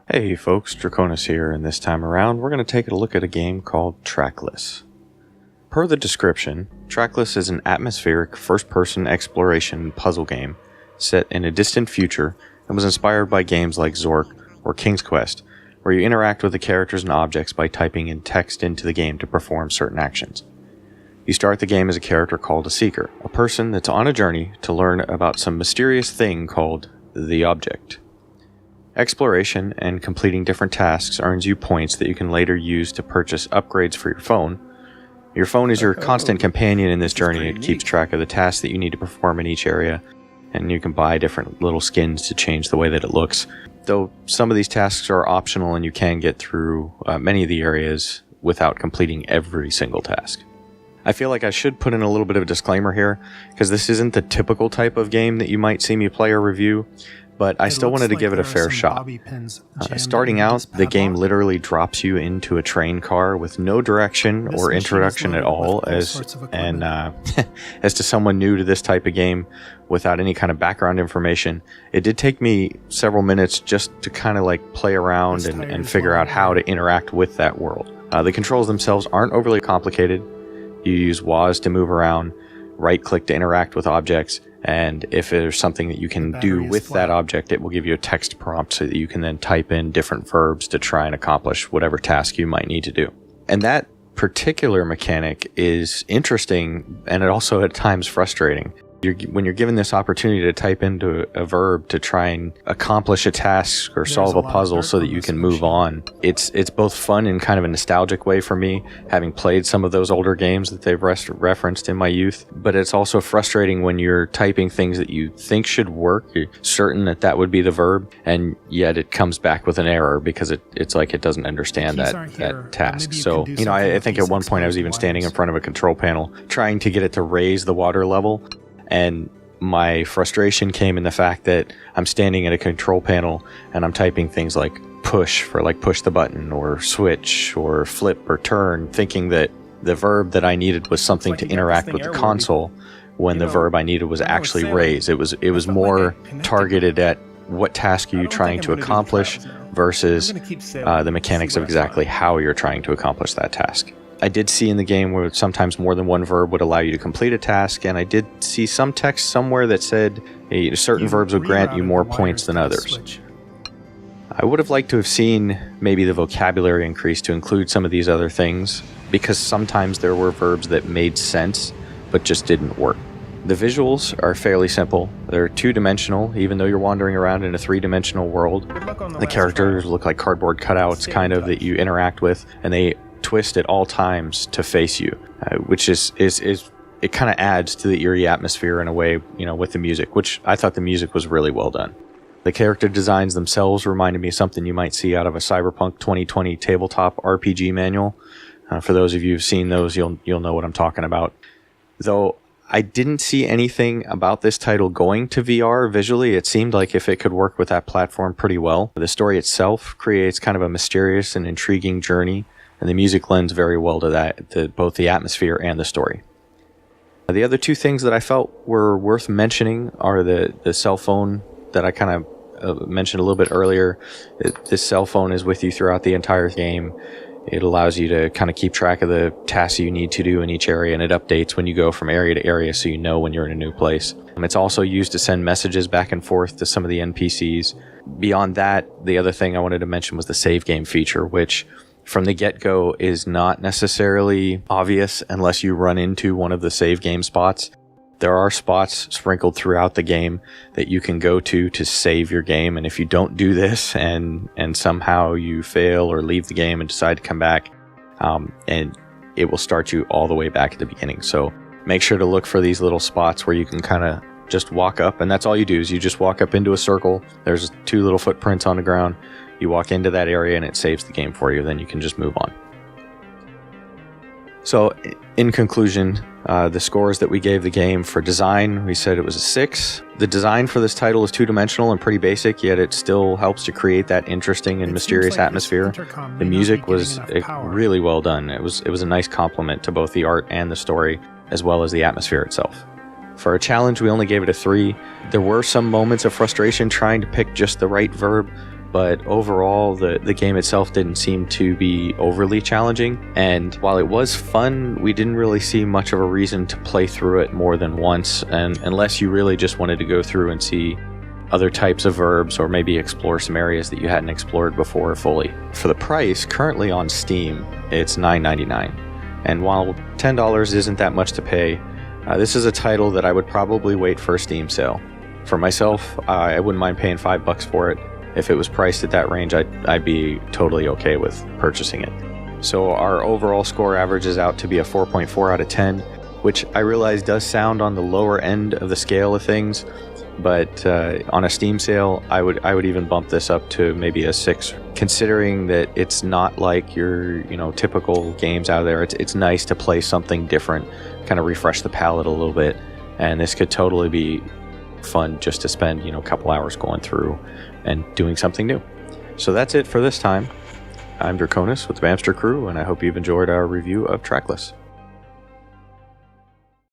Hey folks, Draconis here, and this time around we're going to take a look at a game called Trackless. Per the description, Trackless is an atmospheric first-person exploration puzzle game set in a distant future and was inspired by games like Zork or King's Quest, where you interact with the characters and objects by typing in text into the game to perform certain actions. You start the game as a character called a Seeker, a person that's on a journey to learn about some mysterious thing called the Object. Exploration and completing different tasks earns you points that you can later use to purchase upgrades for your phone. Your phone is your constant companion in this journey. It keeps track of the tasks that you need to perform in each area, and you can buy different little skins to change the way that it looks. Though some of these tasks are optional and you can get through many of the areas without completing every single task. I feel like I should put in a little bit of a disclaimer here, because this isn't the typical type of game that you might see me play or review, but I still wanted to give it a fair shot. Starting out, the game literally drops you into a train car with no direction or introduction at all, as to someone new to this type of game without any kind of background information. It did take me several minutes just to kind of like play around and figure out how to interact with that world. The controls themselves aren't overly complicated. You use WASD to move around, right-click to interact with objects, and if there's something that you can do with that object, it will give you a text prompt so that you can then type in different verbs to try and accomplish whatever task you might need to do. And that particular mechanic is interesting, and it also at times frustrating. When you're given this opportunity to type into a verb to try and accomplish a task or solve a puzzle so that you can move on, it's both fun in kind of a nostalgic way for me, having played some of those older games that they've referenced in my youth, but it's also frustrating when you're typing things that you think should work, you're certain that would be the verb, and yet it comes back with an error because it's like it doesn't understand that task. So, I think at one point I was even standing in front of a control panel trying to get it to raise the water level. And my frustration came in the fact that I'm standing at a control panel and I'm typing things like push for like push the button or switch or flip or turn, thinking that the verb that I needed was something to interact with the console when the verb I needed was actually raise. It was more targeted at what task are you trying to accomplish versus the mechanics of exactly how you're trying to accomplish that task. I did see in the game where sometimes more than one verb would allow you to complete a task, and I did see some text somewhere that said certain verbs would grant you more points than others. I would have liked to have seen maybe the vocabulary increase to include some of these other things, because sometimes there were verbs that made sense but just didn't work. The visuals are fairly simple. They're two-dimensional, even though you're wandering around in a three-dimensional world. The characters look like cardboard cutouts kind of that you interact with, and they twist at all times to face you, which is it kind of adds to the eerie atmosphere in a way, with the music, which I thought the music was really well done. The character designs themselves reminded me of something you might see out of a Cyberpunk 2020 tabletop RPG manual. For those of you who've seen those, you'll know what I'm talking about. Though I didn't see anything about this title going to VR visually. It seemed like if it could work with that platform pretty well. The story itself creates kind of a mysterious and intriguing journey, and the music lends very well to that, to both the atmosphere and the story. The other two things that I felt were worth mentioning are the cell phone that I kind of mentioned a little bit earlier. This cell phone is with you throughout the entire game. It allows you to kind of keep track of the tasks you need to do in each area, and it updates when you go from area to area so you know when you're in a new place. It's also used to send messages back and forth to some of the NPCs. Beyond that, the other thing I wanted to mention was the save game feature, which from the get-go is not necessarily obvious unless you run into one of the save game spots. There are spots sprinkled throughout the game that you can go to save your game, and if you don't do this and somehow you fail or leave the game and decide to come back, and it will start you all the way back at the beginning. So make sure to look for these little spots where you can kind of just walk up, and that's all you do is you just walk up into a circle. There's two little footprints on the ground. You walk into that area and it saves the game for you. Then you can just move on. So in conclusion, the scores that we gave the game for design, we said it was a 6. The design for this title is two-dimensional and pretty basic, yet it still helps to create that interesting and mysterious atmosphere. The music was really well done. It was a nice complement to both the art and the story, as well as the atmosphere itself. For a challenge, we only gave it a 3. There were some moments of frustration trying to pick just the right verb, but overall the game itself didn't seem to be overly challenging, and while it was fun, we didn't really see much of a reason to play through it more than once, and unless you really just wanted to go through and see other types of verbs or maybe explore some areas that you hadn't explored before fully. For the price, currently on Steam, it's $9.99, and while $10 isn't that much to pay, this is a title that I would probably wait for a Steam sale. For myself, I wouldn't mind paying $5 for it. If it was priced at that range, I'd be totally okay with purchasing it. So our overall score averages out to be a 4.4 out of 10, which I realize does sound on the lower end of the scale of things, but on a Steam sale, I would even bump this up to maybe a 6, considering that it's not like your typical games out there. It's nice to play something different, kind of refresh the palette a little bit, and this could totally be fun just to spend a couple hours going through and doing something new. So that's it for this time. I'm Draconis with the Bammster crew, and I hope you've enjoyed our review of Trackless.